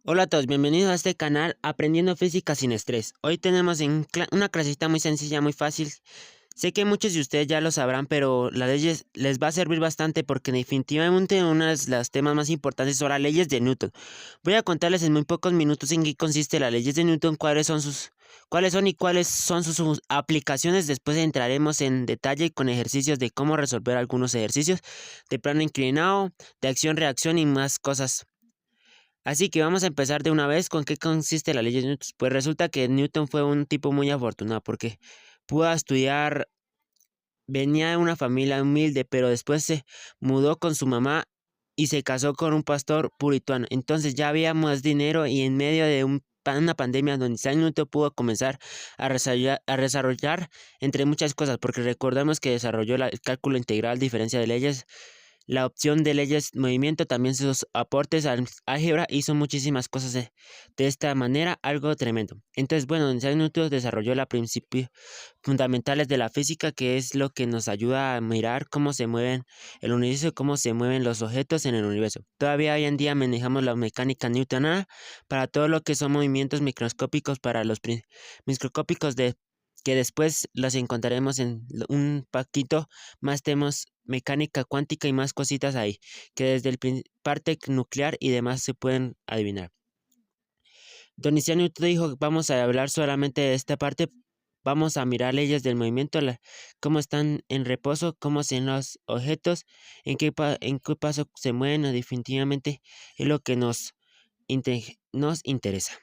Hola a todos, bienvenidos a este canal Aprendiendo Física sin Estrés. Hoy tenemos una clasita muy sencilla, muy fácil. Sé que muchos de ustedes ya lo sabrán, pero las leyes les va a servir bastante porque definitivamente uno de los temas más importantes son las leyes de Newton. Voy a contarles en muy pocos minutos en qué consiste las leyes de Newton, cuáles son sus aplicaciones. Después entraremos en detalle con ejercicios de cómo resolver algunos ejercicios de plano inclinado, de acción-reacción y más cosas. Así que vamos a empezar de una vez con qué consiste la ley de Newton. Pues resulta que Newton fue un tipo muy afortunado porque pudo estudiar, venía de una familia humilde, pero después se mudó con su mamá y se casó con un pastor puritano. Entonces ya había más dinero y en medio de una pandemia donde Isaac Newton pudo comenzar a desarrollar entre muchas cosas, porque recordemos que desarrolló el cálculo integral, diferencia de leyes, la opción de leyes movimiento, también sus aportes al álgebra, hizo muchísimas cosas de esta manera, algo tremendo. Entonces, bueno, Isaac Newton desarrolló los principios fundamentales de la física, que es lo que nos ayuda a mirar cómo se mueven el universo, cómo se mueven los objetos en el universo. Todavía hoy en día manejamos la mecánica newtoniana para todo lo que son movimientos microscópicos, para los microscópicos de que después los encontraremos en un poquito más temas mecánica cuántica y más cositas ahí, que desde el parte nuclear y demás se pueden adivinar. Don Isaac Newton dijo, vamos a hablar solamente de esta parte, vamos a mirar leyes del movimiento, cómo están en reposo, cómo se los objetos, en qué paso se mueven, definitivamente es lo que nos interesa.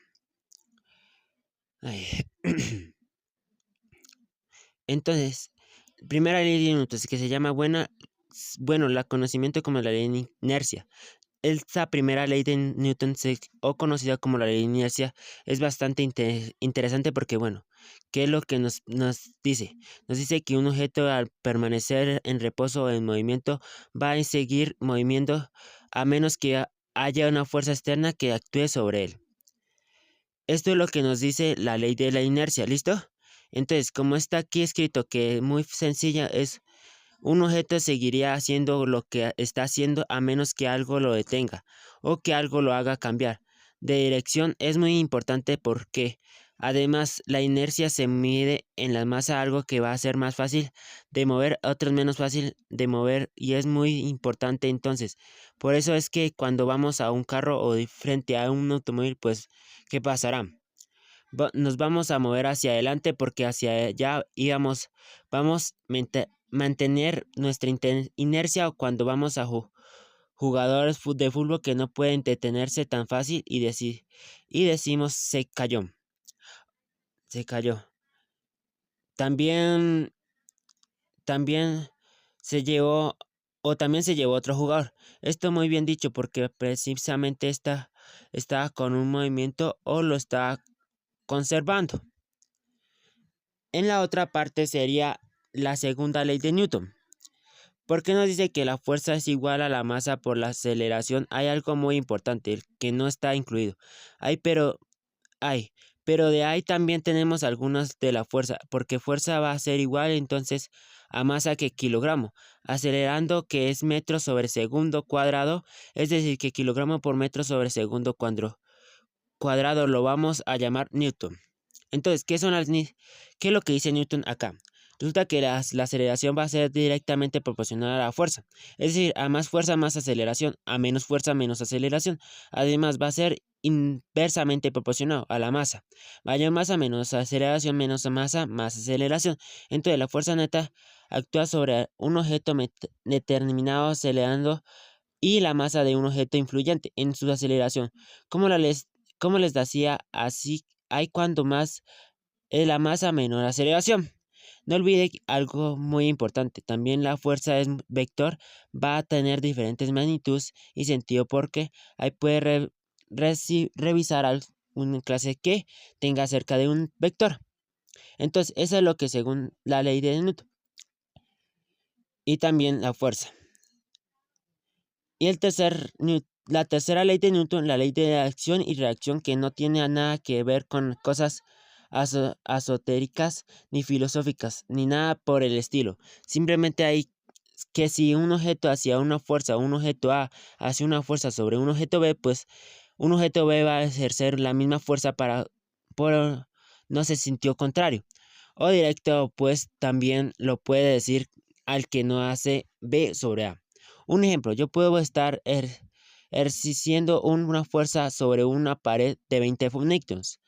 Ay. Entonces, primera ley de Newton, que se llama la conocimiento como la ley de inercia. Esta primera ley de Newton, o conocida como la ley de inercia, es bastante interesante porque, bueno, ¿qué es lo que nos dice? Nos dice que un objeto, al permanecer en reposo o en movimiento, va a seguir moviendo a menos que haya una fuerza externa que actúe sobre él. Esto es lo que nos dice la ley de la inercia, ¿listo? Entonces, como está aquí escrito, que es muy sencilla, es un objeto seguiría haciendo lo que está haciendo a menos que algo lo detenga o que algo lo haga cambiar de dirección. Es muy importante porque además la inercia se mide en la masa, algo que va a ser más fácil de mover, otros menos fácil de mover, y es muy importante. Entonces, por eso es que cuando vamos a un carro o de frente a un automóvil, pues, ¿qué pasará? Nos vamos a mover hacia adelante porque hacia allá vamos a mantener nuestra inercia, o cuando vamos a jugadores de fútbol que no pueden detenerse tan fácil y decimos se cayó. También, también también se llevó otro jugador. Esto muy bien dicho porque precisamente está con un movimiento o lo está conservando. En la otra parte sería la segunda ley de Newton. ¿Por qué nos dice que la fuerza es igual a la masa por la aceleración? Hay algo muy importante, el que no está incluido. Hay, pero hay. Pero de ahí también tenemos algunas de la fuerza, porque fuerza va a ser igual entonces a masa que kilogramo, acelerando, que es metro sobre segundo cuadrado, es decir, que kilogramo por metro sobre segundo cuadrado lo vamos a llamar Newton. Entonces, ¿qué es lo que dice Newton acá? Resulta que la aceleración va a ser directamente proporcional a la fuerza. Es decir, a más fuerza, más aceleración. A menos fuerza, menos aceleración. Además, va a ser inversamente proporcional a la masa. Mayor masa, menos aceleración, menos masa, más aceleración. Entonces, la fuerza neta actúa sobre un objeto determinado acelerando, y la masa de un objeto influyente en su aceleración. Como les decía, así hay cuanto más es la masa, menor aceleración. No olvide algo muy importante, también la fuerza es vector, va a tener diferentes magnitudes y sentido, porque ahí puede revisar una clase que tenga cerca de un vector. Entonces, eso es lo que según la ley de Newton. Y también la fuerza. Y la tercera ley de Newton, la ley de acción y reacción, que no tiene nada que ver con cosas esotéricas ni filosóficas, ni nada por el estilo. Simplemente hay que si un objeto hacia una fuerza, un objeto A hacia una fuerza sobre un objeto B, pues un objeto B va a ejercer la misma fuerza por no se sintió contrario. O directo, pues también lo puede decir al que no hace B sobre A. Un ejemplo, yo puedo estar ejerciendo una fuerza sobre una pared de 20 newtons.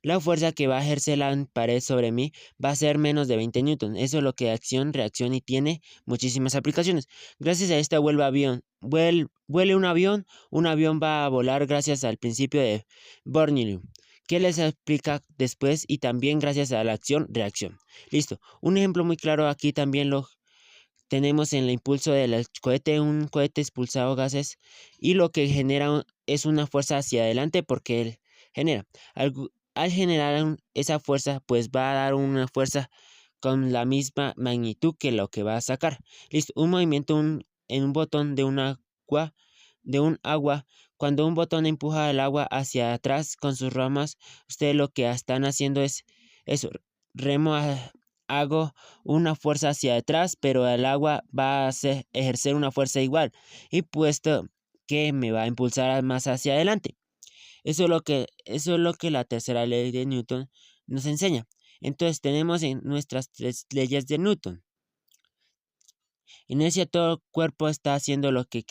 La fuerza que va a ejercer la pared sobre mí va a ser menos de 20 newtons. Eso es lo que acción, reacción y tiene muchísimas aplicaciones. Gracias a esta vuele un avión va a volar gracias al principio de Bernoulli, que les explica después y también gracias a la acción, reacción. Listo. Un ejemplo muy claro aquí también lo tenemos en el impulso del cohete, un cohete expulsado gases y lo que genera es una fuerza hacia adelante porque él genera. Al generar esa fuerza, pues va a dar una fuerza con la misma magnitud que lo que va a sacar. Listo, un movimiento en un botón de un agua, cuando un botón empuja el agua hacia atrás con sus ramas, ustedes lo que están haciendo es eso, remo hago una fuerza hacia atrás, pero el agua va a ejercer una fuerza igual y puesto que me va a impulsar más hacia adelante. Eso es lo que la tercera ley de Newton nos enseña. Entonces tenemos en nuestras tres leyes de Newton. Inercia, todo cuerpo está haciendo lo que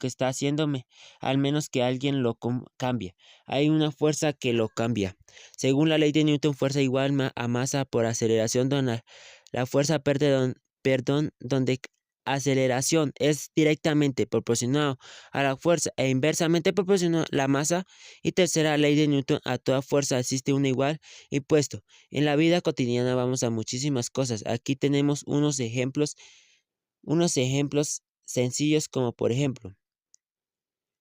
está haciéndome, al menos que alguien lo cambie. Hay una fuerza que lo cambia. Según la ley de Newton, fuerza igual a masa por aceleración, donde la fuerza donde aceleración es directamente proporcional a la fuerza e inversamente proporcional a la masa. Y tercera ley de Newton, a toda fuerza existe una igual y puesto. En la vida cotidiana vamos a muchísimas cosas. Aquí tenemos unos ejemplos sencillos como por ejemplo,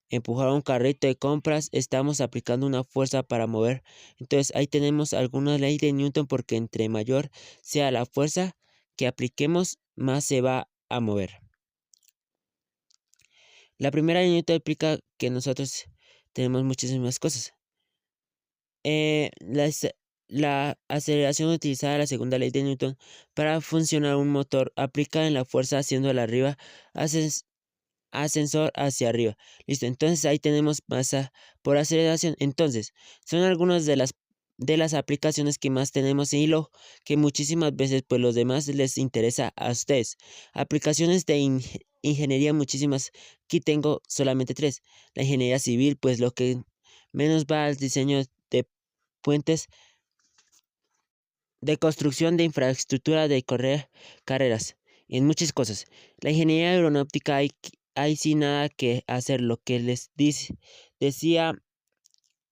empujar un carrito de compras, estamos aplicando una fuerza para mover. Entonces ahí tenemos alguna ley de Newton porque entre mayor sea la fuerza que apliquemos, más se va a mover. La primera ley de Newton explica que nosotros tenemos muchísimas cosas. Eh, la, ac- la aceleración utilizada la segunda ley de Newton para funcionar un motor aplica en la fuerza haciéndola arriba, ascensor hacia arriba. Listo, entonces ahí tenemos masa por aceleración. Entonces, son algunas de las aplicaciones que más tenemos y lo que muchísimas veces pues los demás les interesa a ustedes. Aplicaciones de ingeniería muchísimas. Aquí tengo solamente tres. La ingeniería civil, pues lo que menos va al diseño de puentes, de construcción de infraestructura, de correr carreras, en muchas cosas. La ingeniería aeronáutica hay sin nada que hacer. Lo que decía,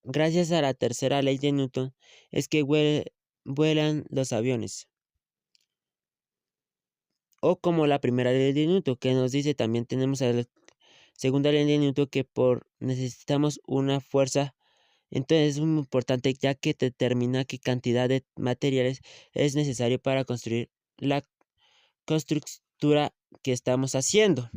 gracias a la tercera ley de Newton, es que vuelan los aviones. O como la primera ley de Newton, que nos dice también tenemos a la segunda ley de Newton que necesitamos una fuerza. Entonces es muy importante ya que determina qué cantidad de materiales es necesario para construir la constructura que estamos haciendo.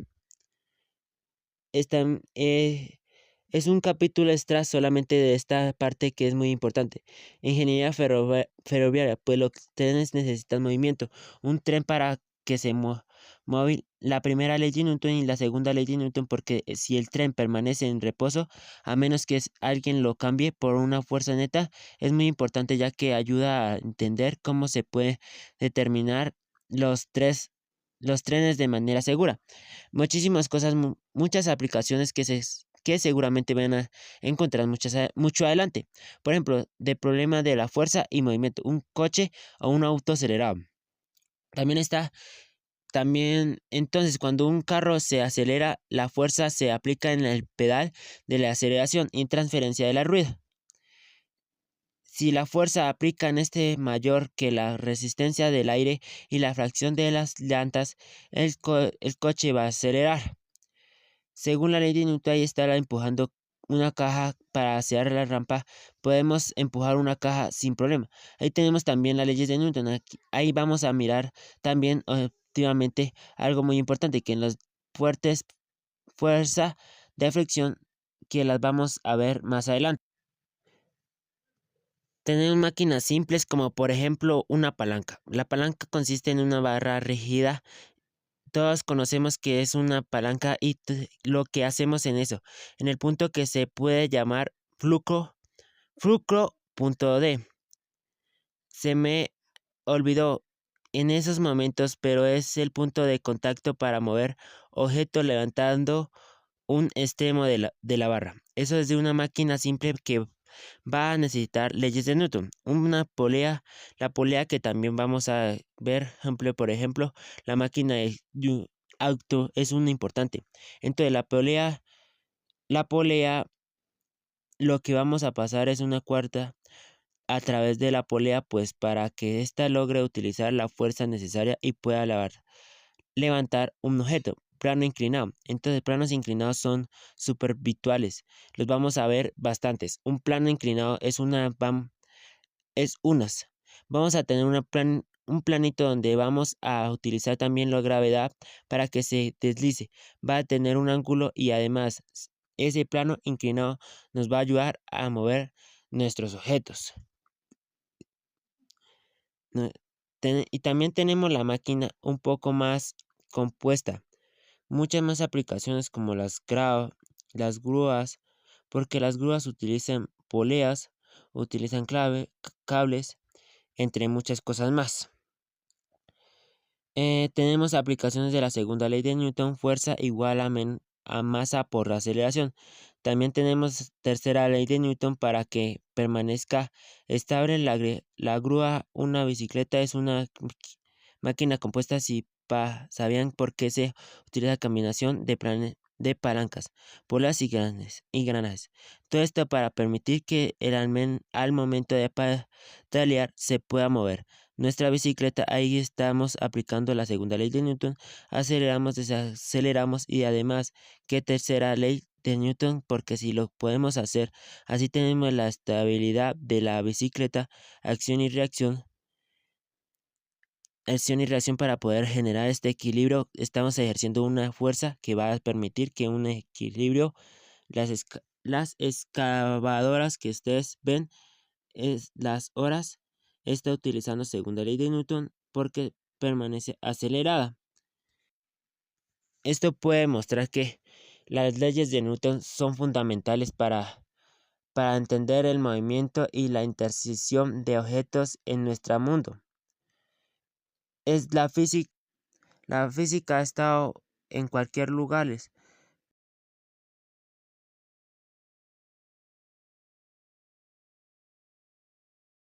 Esta, es un capítulo extra solamente de esta parte que es muy importante. Ingeniería ferroviaria, pues los trenes necesitan movimiento. Un tren para que se móvil, la primera ley de Newton y la segunda ley de Newton, porque si el tren permanece en reposo, a menos que alguien lo cambie por una fuerza neta, es muy importante ya que ayuda a entender cómo se puede determinar los trenes de manera segura. Muchísimas cosas, muchas aplicaciones que seguramente van a encontrar mucho adelante. Por ejemplo, de problema de la fuerza y movimiento, un coche o un auto acelerado. También entonces, cuando un carro se acelera, la fuerza se aplica en el pedal de la aceleración y transferencia de la rueda. Si la fuerza aplica en este mayor que la resistencia del aire y la fracción de las llantas, el coche va a acelerar. Según la ley de Newton, ahí estará empujando una caja para hacer la rampa. Podemos empujar una caja sin problema. Ahí tenemos también las leyes de Newton. Ahí vamos a mirar también objetivamente algo muy importante, que en los fuertes fuerza de fricción, que las vamos a ver más adelante. Tenemos máquinas simples como por ejemplo una palanca. La palanca consiste en una barra rígida todos conocemos que es una palanca y lo que hacemos en eso, en el punto que se puede llamar fulcro punto D. Se me olvidó en esos momentos, pero es el punto de contacto para mover objetos levantando un extremo de la barra. Eso es de una máquina simple que va a necesitar leyes de Newton. Una polea, la polea que también vamos a ver, por ejemplo, la máquina de auto es una importante. Entonces la polea, lo que vamos a pasar es una cuarta a través de la polea, pues para que ésta logre utilizar la fuerza necesaria y pueda levantar un objeto. Plano inclinado. Entonces, planos inclinados son súper virtuales. Los vamos a ver bastantes. Un plano inclinado es unas. Vamos a tener un planito donde vamos a utilizar también la gravedad para que se deslice. Va a tener un ángulo y además ese plano inclinado nos va a ayudar a mover nuestros objetos. No, y también tenemos la máquina un poco más compuesta, muchas más aplicaciones como las grúas, porque las grúas utilizan poleas, utilizan cables, entre muchas cosas más. Tenemos aplicaciones de la segunda ley de Newton, fuerza igual a masa por aceleración. También tenemos tercera ley de Newton para que permanezca estable la grúa. Una bicicleta es una máquina compuesta, si sabían por qué se utiliza combinación de palancas, poleas y granajes. Todo esto para permitir que al momento de pedalear se pueda mover. Nuestra bicicleta, ahí estamos aplicando la segunda ley de Newton, aceleramos, desaceleramos y además, ¿qué tercera ley de Newton? Porque si lo podemos hacer, así tenemos la estabilidad de la bicicleta, acción y reacción. Acción y reacción para poder generar este equilibrio, estamos ejerciendo una fuerza que va a permitir que un equilibrio, las excavadoras que ustedes ven, las horas, está utilizando segunda ley de Newton porque permanece acelerada. Esto puede mostrar que las leyes de Newton son fundamentales para entender el movimiento y la intersección de objetos en nuestro mundo. La física ha estado en cualquier lugar,